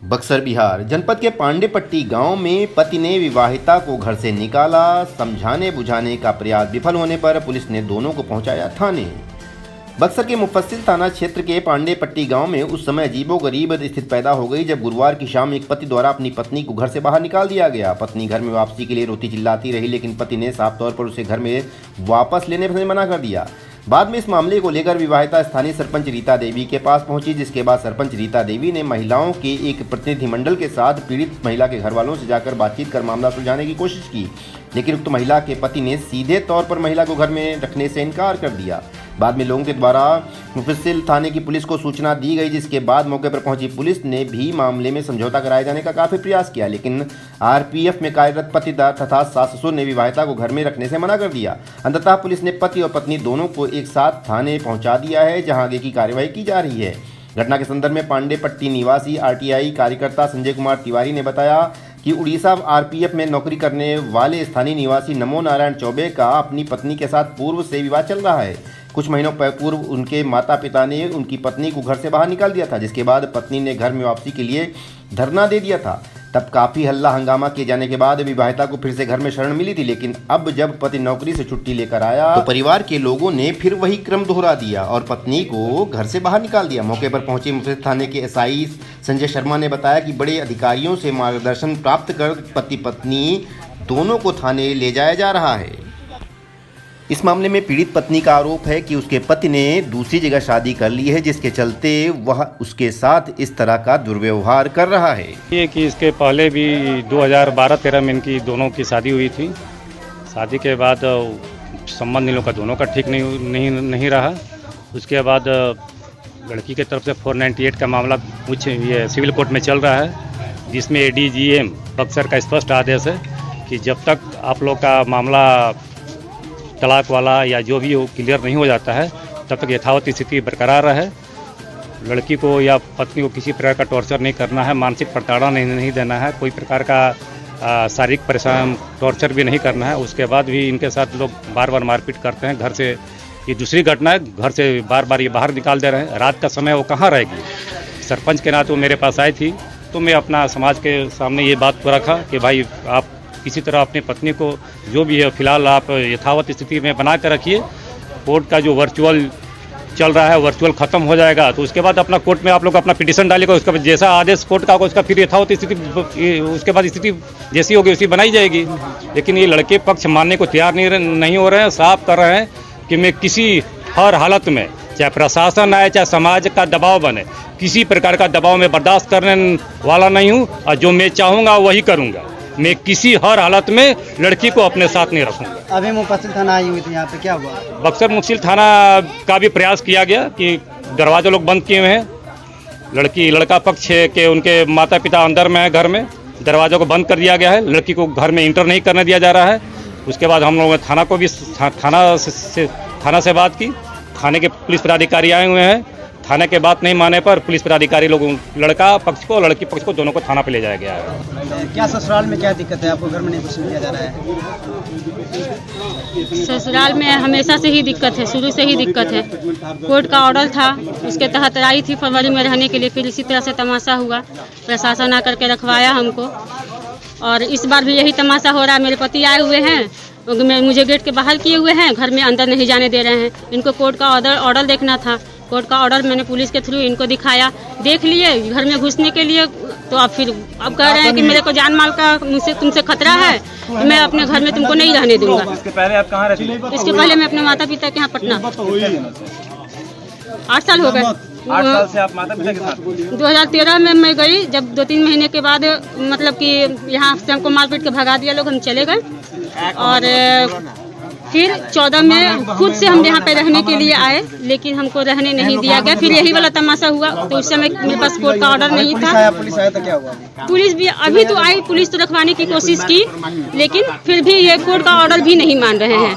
बक्सर बिहार जनपद के पांडेपट्टी गांव में पति ने विवाहिता को घर से निकाला। समझाने बुझाने का प्रयास विफल होने पर पुलिस ने दोनों को पहुंचाया थाने। बक्सर के मुफस्सिल थाना क्षेत्र के पांडेपट्टी गांव में उस समय अजीबोगरीब स्थिति पैदा हो गई जब गुरुवार की शाम एक पति द्वारा अपनी पत्नी को घर से बाहर निकाल दिया गया। पत्नी घर में वापसी के लिए रोती चिल्लाती रही, लेकिन पति ने साफ तौर पर उसे घर में वापस लेने से मना कर दिया। बाद में इस मामले को लेकर विवाहिता स्थानीय सरपंच रीता देवी के पास पहुंची, जिसके बाद सरपंच रीता देवी ने महिलाओं के एक प्रतिनिधिमंडल के साथ पीड़ित महिला के घर वालों से जाकर बातचीत कर मामला सुलझाने की कोशिश की, लेकिन उक्त महिला के पति ने सीधे तौर पर महिला को घर में रखने से इनकार कर दिया। बाद में लोगों के द्वारा मुफस्सिल थाने की पुलिस को सूचना दी गई, जिसके बाद मौके पर पहुंची पुलिस ने भी मामले में समझौता कराए जाने का काफी प्रयास किया, लेकिन आरपीएफ में कार्यरत पति तथा सास ससुर ने विवाहिता को घर में रखने से मना कर दिया। अंततः पुलिस ने पति और पत्नी दोनों को एक साथ थाने पहुंचा दिया है, जहां आगे की कार्रवाई की जा रही है। घटना के संदर्भ में पांडेपट्टी निवासी आरटीआई कार्यकर्ता संजय कुमार तिवारी ने बताया कि उड़ीसा आरपीएफ में नौकरी करने वाले स्थानीय निवासी नमो नारायण चौबे का अपनी पत्नी के साथ पूर्व से विवाद चल रहा है। कुछ महीनों पूर्व उनके माता पिता ने उनकी पत्नी को घर से बाहर निकाल दिया था, जिसके बाद पत्नी ने घर में वापसी के लिए धरना दे दिया था। तब काफ़ी हल्ला हंगामा किए जाने के बाद विवाहिता को फिर से घर में शरण मिली थी, लेकिन अब जब पति नौकरी से छुट्टी लेकर आया तो परिवार के लोगों ने फिर वही क्रम दोहरा दिया और पत्नी को घर से बाहर निकाल दिया। मौके पर पहुंचे मुफस्सिल थाने के एसआई संजय शर्मा ने बताया कि बड़े अधिकारियों से मार्गदर्शन प्राप्त कर पति पत्नी दोनों को थाने ले जाया जा रहा है। इस मामले में पीड़ित पत्नी का आरोप है कि उसके पति ने दूसरी जगह शादी कर ली है, जिसके चलते वह उसके साथ इस तरह का दुर्व्यवहार कर रहा है। ये कि इसके पहले भी 2012-13 में इनकी दोनों की शादी हुई थी। शादी के बाद संबंध इन लोगों का दोनों का ठीक नहीं रहा। उसके बाद लड़की की तरफ से 498 का मामला ये सिविल कोर्ट में चल रहा है, जिसमें एडीजीएम बक्सर का स्पष्ट आदेश है कि जब तक आप लोग का मामला तलाक वाला या जो भी हो क्लियर नहीं हो जाता है, तब तक यथावत स्थिति बरकरार रहे। लड़की को या पत्नी को किसी प्रकार का टॉर्चर नहीं करना है, मानसिक प्रताड़ना नहीं देना है, कोई प्रकार का शारीरिक परेशान टॉर्चर भी नहीं करना है। उसके बाद भी इनके साथ लोग बार बार मारपीट करते हैं। घर से ये दूसरी घटना है, घर से बार बार ये बाहर निकाल दे रहे हैं। रात का समय वो कहाँ रहेगी। सरपंच के नाते वो मेरे पास आई थी, तो मैं अपना समाज के सामने ये बात को रखा कि भाई आप किसी तरह अपनी पत्नी को जो भी है फिलहाल आप यथावत स्थिति में बना कर रखिए। कोर्ट का जो वर्चुअल चल रहा है वर्चुअल ख़त्म हो जाएगा, तो उसके बाद अपना कोर्ट में आप लोग अपना पिटीशन डालिएगा। उसका जैसा आदेश कोर्ट का होगा उसका फिर यथावत स्थिति उसके बाद स्थिति जैसी होगी उसी बनाई जाएगी। लेकिन ये लड़के पक्ष मानने को तैयार नहीं हो रहे हैं। साफ कर रहे हैं कि मैं किसी हर हालत में, चाहे प्रशासन आए चाहे समाज का दबाव बने, किसी प्रकार का दबाव में बर्दाश्त करने वाला नहीं हूँ और जो मैं चाहूँगा वही करूँगा। मैं किसी हर हालत में लड़की को अपने साथ नहीं रखूंगा। अभी मुफस्सिल थाना आई हुई थी, यहाँ पे क्या हुआ? बक्सर मुफस्सिल थाना का भी प्रयास किया गया कि दरवाजे लोग बंद किए हुए हैं। लड़का पक्ष है कि उनके माता पिता अंदर में है, घर में दरवाजों को बंद कर दिया गया है। लड़की को घर में इंटर नहीं करने दिया जा रहा है। उसके बाद हम लोगों ने थाना से बात की। थाने के पुलिस पदाधिकारी आए हुए हैं। थाने के बात नहीं माने पर पुलिस पदाधिकारी लोग लड़का पक्ष को लड़की पक्ष को दोनों को थाना पे ले जाया गया है। क्या ससुराल में क्या दिक्कत है? आपको घर में नहीं घुसने दिया जा रहा है? ससुराल में हमेशा से ही दिक्कत है, शुरू से ही दिक्कत है। कोर्ट का ऑर्डर था, उसके तहत आई थी फरवरी में रहने के लिए, फिर इसी तरह से तमाशा हुआ। प्रशासन आकर के रखवाया हमको और इस बार भी यही तमाशा हो रहा है। मेरे पति आए हुए हैं, मुझे गेट के बाहर किए हुए हैं, घर में अंदर नहीं जाने दे रहे हैं। इनको कोर्ट का ऑर्डर देखना था। कोर्ट का ऑर्डर मैंने पुलिस के थ्रू इनको दिखाया, देख लिए घर में घुसने के लिए। तो अब कह रहे हैं कि मेरे को जान माल का तुमसे खतरा है, तो मैं अपने घर में तुमको नहीं रहने दूंगा। इसके पहले आप कहाँ रहती थी? इसके पहले मैं अपने माता पिता के यहाँ पटना 8 साल हो गए। 8 साल से आप माता पिता के साथ? 2013 में मैं गई, जब 2-3 महीने के बाद मतलब कि यहाँ से हमको मारपीट के भगा दिया लोग, हम चले गए। और फिर 14 में खुद से हम यहाँ पे रहने के लिए आए, लेकिन हमको रहने नहीं दिया गया। फिर यही वाला तमाशा हुआ, तो उस समय मेरे पास कोर्ट का ऑर्डर नहीं था। पुलिस आया तो क्या हुआ? पुलिस भी अभी तो आई, पुलिस तो रखवाने की कोशिश की, लेकिन फिर भी ये कोर्ट का ऑर्डर भी नहीं मान रहे हैं।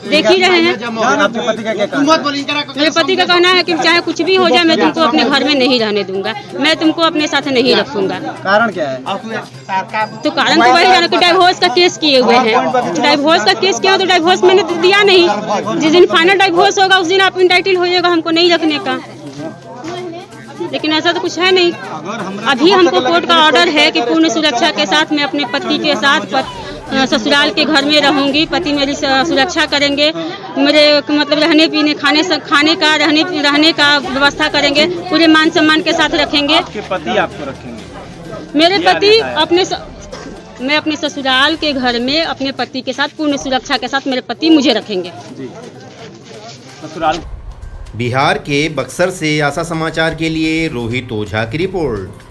देख ही रहे हैं। आपके पति का क्या कहना है? मेरे पति का कहना है कि चाहे कुछ भी हो जाए, मैं तुमको अपने घर में नहीं रहने दूंगा, मैं तुमको अपने साथ नहीं रखूंगा। कारण क्या है? तो कारण तो वही जाना कि डाइवोर्स का केस किए हुए हैं। डाइवोर्स का केस किया तो डाइवोर्स मैंने तो दिया नहीं। जिस दिन फाइनल डाइवोर्स होगा उस दिन आप इंटाइटल हो जाएगा हमको नहीं रखने का। लेकिन ऐसा तो कुछ है नहीं। अभी हमको कोर्ट का ऑर्डर है कि पूर्ण सुरक्षा के साथ मैं अपने पति के साथ ससुराल के घर में रहूंगी। पति मेरी सुरक्षा करेंगे, मेरे मतलब रहने का रहने का व्यवस्था करेंगे, पूरे मान सम्मान के साथ रखेंगे। आपके पति आपको रखेंगे? मेरे पति मैं अपने ससुराल के घर में अपने पति के साथ पूर्ण सुरक्षा के साथ मेरे पति मुझे रखेंगे। जी। ससुराल। बिहार के बक्सर से आशा समाचार के लिए रोहित ओझा की रिपोर्ट।